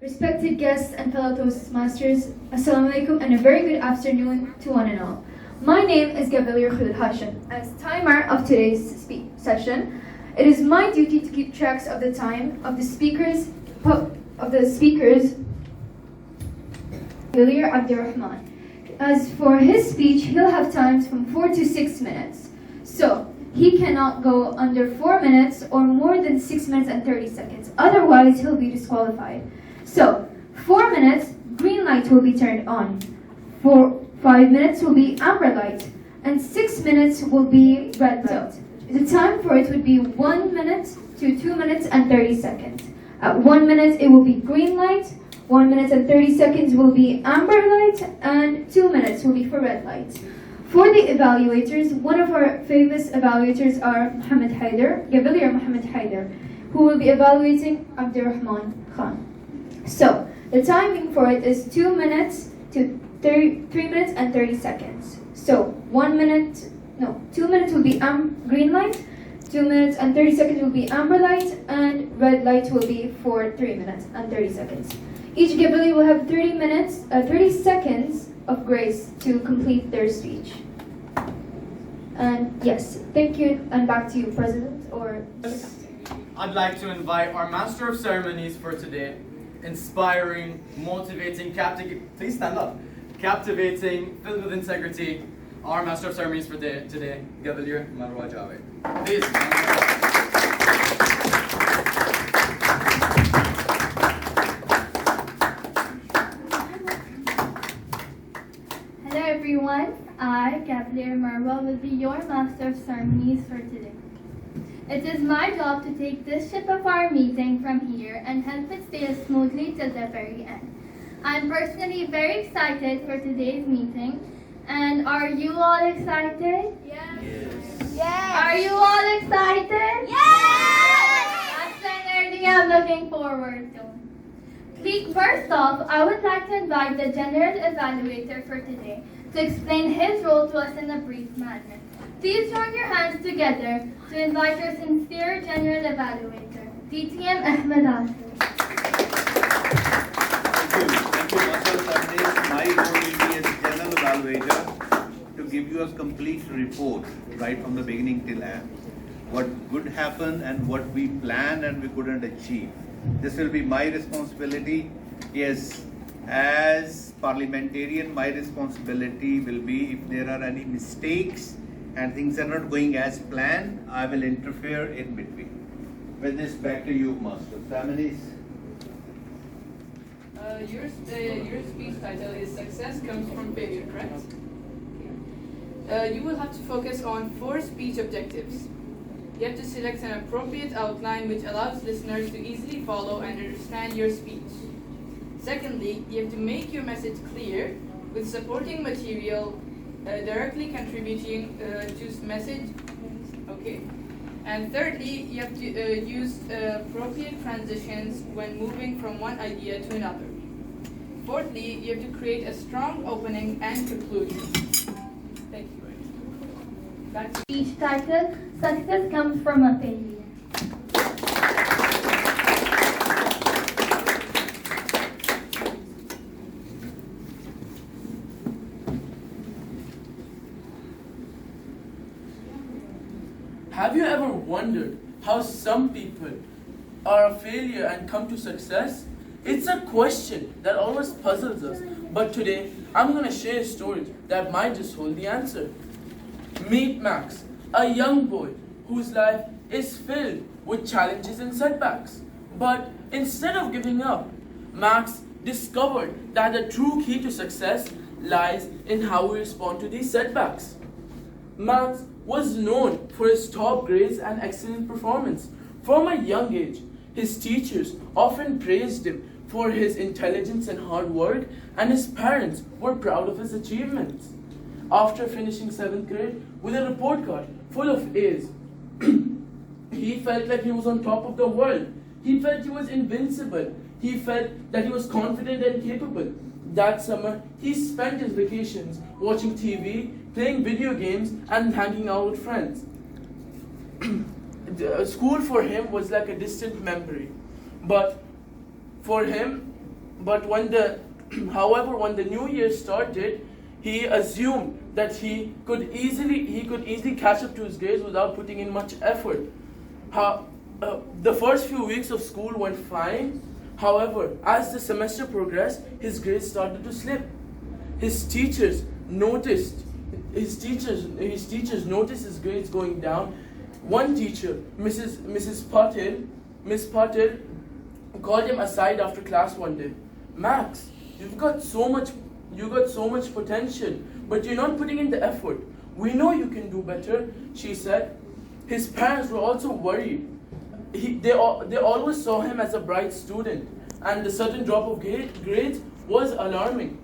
Respected guests and fellow toastmasters, Assalamu alaikum and a very good afternoon to one and all. My name is Gavilier Khulud Hashim. As timer of today's session, it is my duty to keep tracks of the time of the speakers, Gavilier Abdurrahman. As for his speech, he'll have times from 4 to 6 minutes. So, he cannot go under 4 minutes or more than 6 minutes and 30 seconds. Otherwise, he'll be disqualified. So, 4 minutes, green light will be turned on. For 5 minutes will be amber light. And 6 minutes will be red light. The time for it would be 1 minute to 2 minutes and 30 seconds. At 1 minute, it will be green light. 1 minute and 30 seconds will be amber light, and 2 minutes will be for red light. For the evaluators, one of our famous evaluators are Mohammed Haider, Gavilier Mohammed Haider, who will be evaluating Abdurrahman Khan. So, the timing for it is 2 minutes to 3 minutes and 30 seconds. So, 2 minutes will be green light, 2 minutes and 30 seconds will be amber light, and red light will be for 3 minutes and 30 seconds. Each Gavili will have 30 seconds of grace to complete their speech. And yes, thank you, and back to you, President, or... I'd like to invite our Master of Ceremonies for today, inspiring, motivating, please stand up, captivating, filled with integrity, our Master of Ceremonies for today, Gavilier Marwa Javed. Please. Hello everyone, I, Gavilier Marwa, will be your Master of Ceremonies for today. It is my job to take this ship of our meeting from here and help it sail smoothly till the very end. I'm personally very excited for today's meeting, and are you all excited? Yes. Are you all excited? Yes! That's the energy I'm looking forward to. First off, I would like to invite the General Evaluator for today to explain his role to us in a brief manner. Please join your hands together to invite your sincere General Evaluator, DTM Ahmed Asif. Thank you, Master. My role will be as General Evaluator to give you a complete report right from the beginning till end. What good happened and what we planned and we couldn't achieve. This will be my responsibility. Yes, as parliamentarian, my responsibility will be if there are any mistakes and things are not going as planned, I will interfere in between. With this, back to you, Master. Families. Your speech title is Success Comes from Failure, correct? You will have to focus on 4 speech objectives. You have to select an appropriate outline which allows listeners to easily follow and understand your speech. Secondly, you have to make your message clear with supporting material directly contributing to message. Okay. And thirdly, you have to use appropriate transitions when moving from one idea to another. Fourthly, you have to create a strong opening and conclusion. Thank you. Back to Speech title, Success Comes from a Failure. Have you ever wondered how some people are a failure and come to success? It's a question that always puzzles us, but today I'm going to share a story that might just hold the answer. Meet Max, a young boy whose life is filled with challenges and setbacks. But instead of giving up, Max discovered that the true key to success lies in how we respond to these setbacks. Max was known for his top grades and excellent performance. From a young age, his teachers often praised him for his intelligence and hard work, and his parents were proud of his achievements. After finishing 7th grade with a report card full of A's, he felt like he was on top of the world. He felt he was invincible. He felt that he was confident and capable. That summer, he spent his vacations watching TV, playing video games, and hanging out with friends. School for him was like a distant memory. But for him, but however, when the new year started, he assumed that he could easily catch up to his grades without putting in much effort. The first few weeks of school went fine. However, as the semester progressed, his grades started to slip. His teachers noticed his grades going down. One teacher, Miss Patel, called him aside after class one day. Max, you've got so much potential, but you're not putting in the effort. We know you can do better, she said. His parents were also worried. They always saw him as a bright student, and the sudden drop of grades was alarming.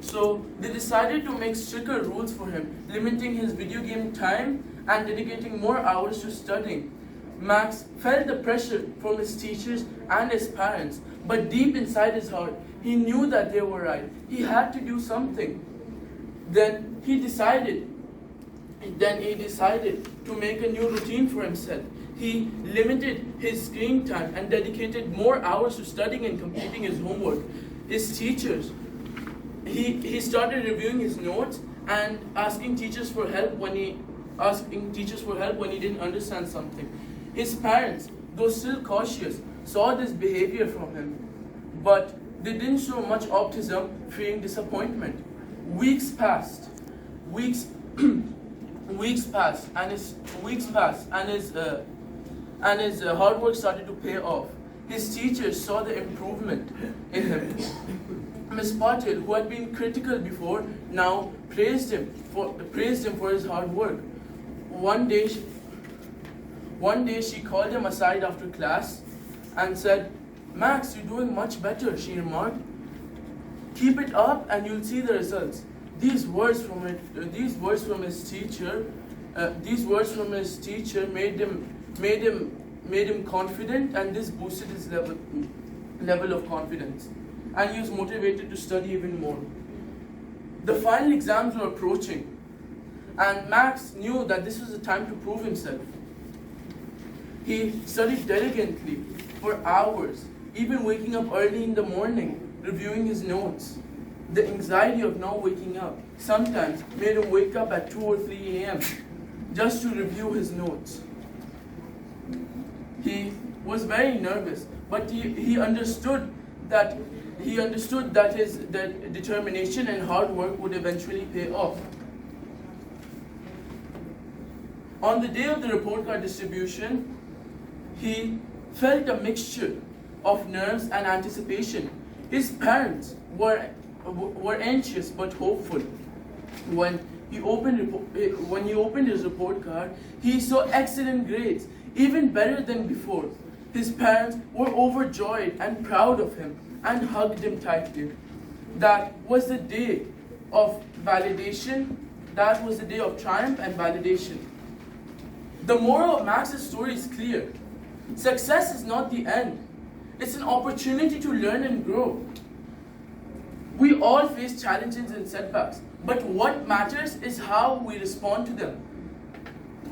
So they decided to make stricter rules for him, limiting his video game time and dedicating more hours to studying. Max felt the pressure from his teachers and his parents, but deep inside his heart, he knew that they were right. He had to do something. Then he decided to make a new routine for himself. He limited his screen time and dedicated more hours to studying and completing his homework. His teachers, he started reviewing his notes and asking teachers for help when he didn't understand something. His parents, though still cautious, saw this behavior from him, but they didn't show much optimism, fearing disappointment. Weeks passed, and his hard work started to pay off. His teachers saw the improvement in him. Miss Patel, who had been critical before, now praised him for his hard work. One day she called him aside after class and said, "Max, you're doing much better," she remarked. "Keep it up and you'll see the results." These words from his teacher made him confident, and this boosted his level of confidence, and he was motivated to study even more. The final exams were approaching, and Max knew that this was the time to prove himself. He studied diligently for hours, even waking up early in the morning, reviewing his notes. The anxiety of not waking up sometimes made him wake up at 2 or 3 a.m. just to review his notes. He was very nervous, but he understood that his determination and hard work would eventually pay off. On the day of the report card distribution, he felt a mixture of nerves and anticipation. His parents were anxious but hopeful. When he opened his report card, he saw excellent grades, even better than before. His parents were overjoyed and proud of him and hugged him tightly. That was the day of validation. That was the day of triumph and validation. The moral of Max's story is clear. Success is not the end. It's an opportunity to learn and grow. We all face challenges and setbacks, but what matters is how we respond to them.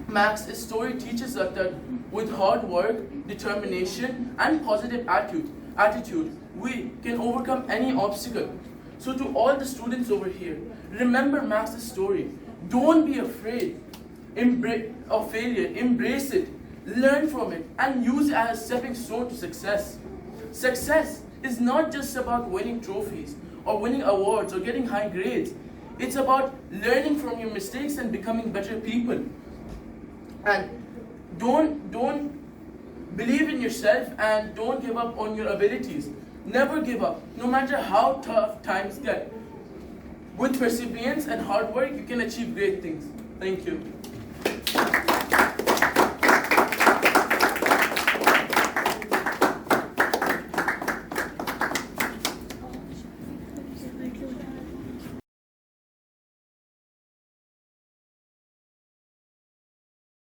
Max's story teaches us that with hard work, determination, and positive attitude, we can overcome any obstacle. So to all the students over here, remember Max's story. Don't be afraid of failure. Embrace it, learn from it, and use it as a stepping stone to success. Success is not just about winning trophies or winning awards or getting high grades. It's about learning from your mistakes and becoming better people. And don't believe in yourself and don't give up on your abilities. Never give up, no matter how tough times get. With perseverance and hard work, you can achieve great things. Thank you.